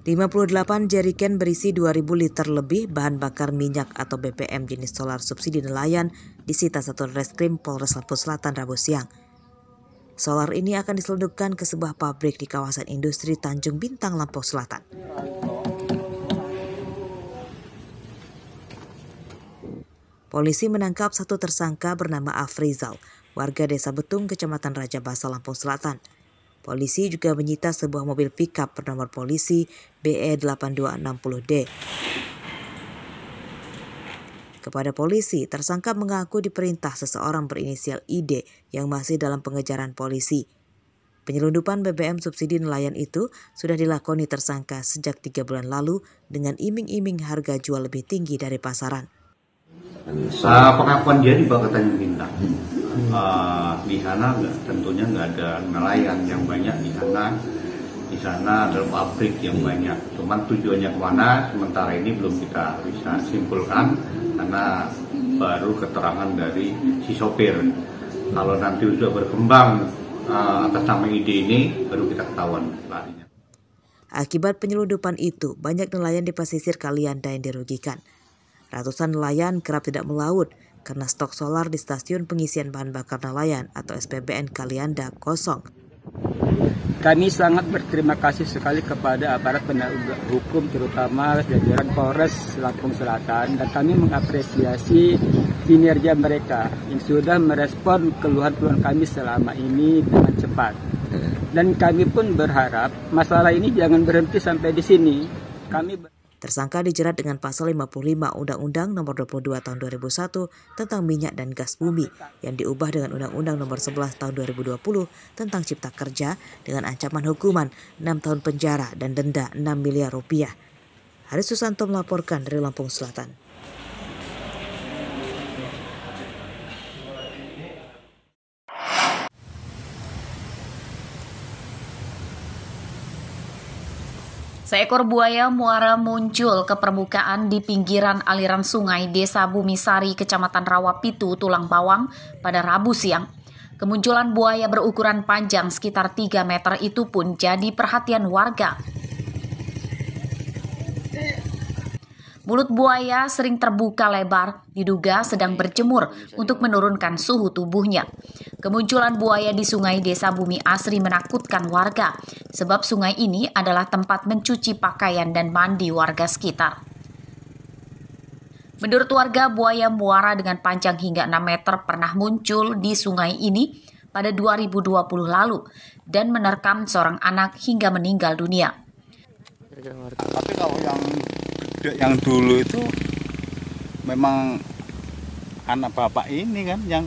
58 jerigen berisi 2.000 liter lebih bahan bakar minyak atau BBM jenis solar subsidi nelayan disita Satuan Reskrim Polres Lampung Selatan Rabu siang. Solar ini akan diselundupkan ke sebuah pabrik di kawasan industri Tanjung Bintang, Lampung Selatan. Polisi menangkap satu tersangka bernama Afrizal, warga Desa Betung, Kecamatan Raja Basa, Lampung Selatan. Polisi juga menyita sebuah mobil pickup bernomor polisi BE8260D. Kepada polisi, tersangka mengaku diperintah seseorang berinisial ID yang masih dalam pengejaran polisi. Penyelundupan BBM subsidi nelayan itu sudah dilakoni tersangka sejak 3 bulan lalu dengan iming-iming harga jual lebih tinggi dari pasaran. Pengakuan dia dibawa ke Tanjung Bintang. Di sana tentunya nggak ada nelayan yang banyak di sana. Di sana ada pabrik yang banyak. Cuman tujuannya kemana? Sementara ini belum kita bisa simpulkan karena baru keterangan dari si sopir. Kalau nanti sudah berkembang atas nama ide ini, baru kita ketahuan larinya. Akibat penyelundupan itu, banyak nelayan di pesisir Kalianda yang dirugikan. Ratusan nelayan kerap tidak melaut karena stok solar di stasiun pengisian bahan bakar nelayan atau SPBN Kalianda kosong. Kami sangat berterima kasih sekali kepada aparat penegak hukum, terutama jajaran Polres Lampung Selatan, dan kami mengapresiasi kinerja mereka yang sudah merespon keluhan-keluhan kami selama ini dengan cepat. Dan kami pun berharap masalah ini jangan berhenti sampai di sini. Tersangka dijerat dengan pasal 55 Undang-Undang Nomor 22 Tahun 2001 tentang minyak dan gas bumi yang diubah dengan Undang-Undang Nomor 11 Tahun 2020 tentang Cipta Kerja dengan ancaman hukuman 6 tahun penjara dan denda 6 miliar rupiah. Haris Susanto melaporkan dari Lampung Selatan. Seekor buaya muara muncul ke permukaan di pinggiran aliran sungai Desa Bumisari, Kecamatan Rawapitu, Tulang Bawang pada Rabu siang. Kemunculan buaya berukuran panjang sekitar 3 meter itu pun jadi perhatian warga. Mulut buaya sering terbuka lebar, diduga sedang berjemur untuk menurunkan suhu tubuhnya. Kemunculan buaya di sungai Desa Bumi Asri menakutkan warga, sebab sungai ini adalah tempat mencuci pakaian dan mandi warga sekitar. Menurut warga, buaya muara dengan panjang hingga 6 meter pernah muncul di sungai ini pada 2020 lalu dan menerkam seorang anak hingga meninggal dunia. Tapi kalau yang dulu itu memang anak bapak ini kan yang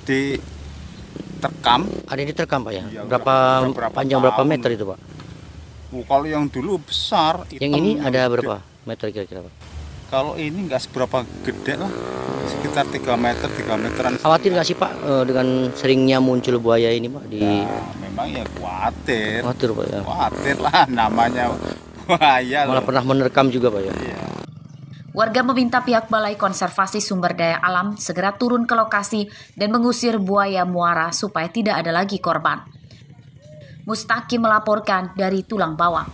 diterkam. Ada yang diterkam Pak ya? Berapa panjang tahun. Berapa meter itu Pak? Kalau yang dulu besar. Yang ini ada berapa meter kira-kira Pak? Kalau ini nggak seberapa gede lah, sekitar 3 meteran. Khawatir nggak sih Pak dengan seringnya muncul buaya ini Pak? Memang ya khawatir. Khawatir Pak ya? Khawatir lah namanya buaya. Malah pernah menerkam juga Pak ya? Iya. Warga meminta pihak Balai Konservasi Sumber Daya Alam segera turun ke lokasi dan mengusir buaya muara supaya tidak ada lagi korban. Mustaqim melaporkan dari Tulang Bawang.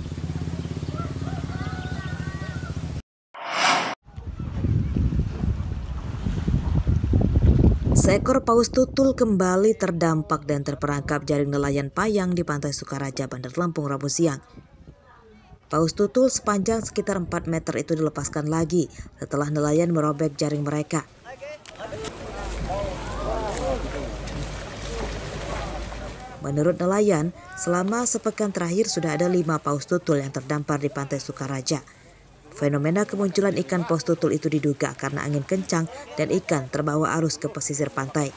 Seekor paus tutul kembali terdampak dan terperangkap jaring nelayan payang di Pantai Sukaraja, Bandar Lampung, Rabu siang. Paus tutul sepanjang sekitar 4 meter itu dilepaskan lagi setelah nelayan merobek jaring mereka. Menurut nelayan, selama sepekan terakhir sudah ada 5 paus tutul yang terdampar di Pantai Sukaraja. Fenomena kemunculan ikan paus tutul itu diduga karena angin kencang dan ikan terbawa arus ke pesisir pantai.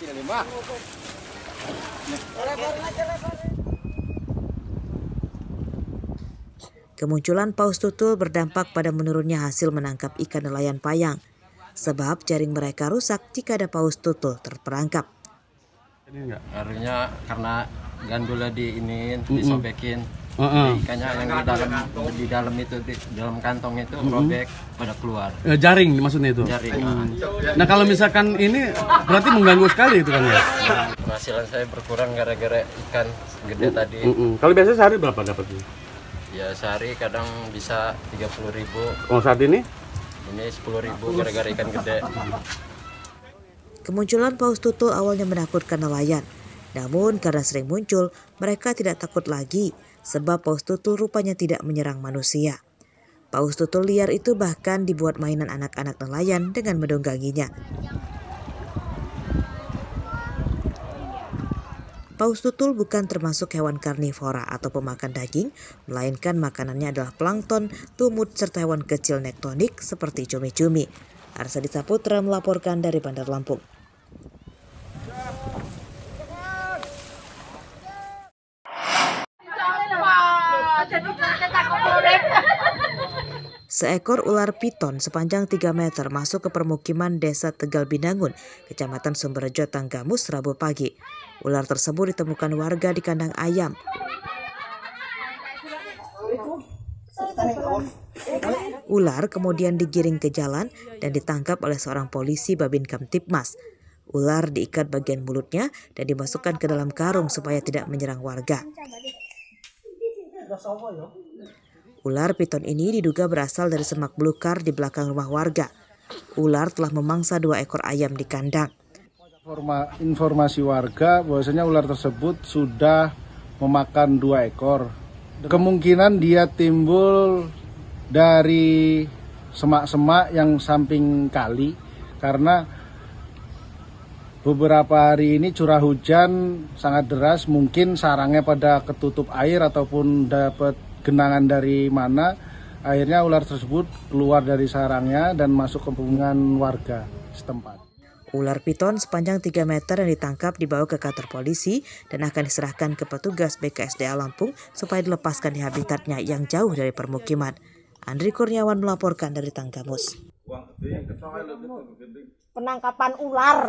Kemunculan paus tutul berdampak pada menurunnya hasil menangkap ikan nelayan payang, sebab jaring mereka rusak jika ada paus tutul terperangkap. Artinya karena gandula disobekin, ikannya yang di dalam itu di dalam kantong itu robek pada keluar. Jaring maksudnya itu. Jaring. Nah kalau misalkan ini berarti mengganggu sekali itu kan ya. Penghasilan saya berkurang gara-gara ikan gede tadi. Kalau biasanya sehari berapa dapatnya? Ya sehari kadang bisa 30.000. Kalau saat ini? Ini 10.000 gara-gara ikan gede. Kemunculan paus tutul awalnya menakutkan nelayan. Namun karena sering muncul, mereka tidak takut lagi sebab paus tutul rupanya tidak menyerang manusia. Paus tutul liar itu bahkan dibuat mainan anak-anak nelayan dengan mendongganginya. Paus tutul bukan termasuk hewan karnivora atau pemakan daging, melainkan makanannya adalah plankton, lumut, serta hewan kecil nektonik seperti cumi-cumi. Arsadi Saputra melaporkan dari Bandar Lampung. Seekor ular piton sepanjang 3 meter masuk ke permukiman Desa Tegal Binangun, Kecamatan Sumberjo, Tanggamus, Rabu pagi. Ular tersebut ditemukan warga di kandang ayam. Ular kemudian digiring ke jalan dan ditangkap oleh seorang polisi Babin Kamtibmas. Ular diikat bagian mulutnya dan dimasukkan ke dalam karung supaya tidak menyerang warga. Ular piton ini diduga berasal dari semak belukar di belakang rumah warga. Ular telah memangsa 2 ekor ayam di kandang. Informasi warga bahwasanya ular tersebut sudah memakan 2 ekor. Kemungkinan dia timbul dari semak-semak yang samping kali karena beberapa hari ini curah hujan sangat deras, mungkin sarangnya pada ketutup air ataupun dapat genangan dari mana, akhirnya ular tersebut keluar dari sarangnya dan masuk ke pemukiman warga setempat. Ular piton sepanjang 3 meter yang ditangkap dibawa ke kantor polisi dan akan diserahkan ke petugas BKSDA Lampung supaya dilepaskan di habitatnya yang jauh dari permukiman. Andri Kurniawan melaporkan dari Tanggamus. Penangkapan ular.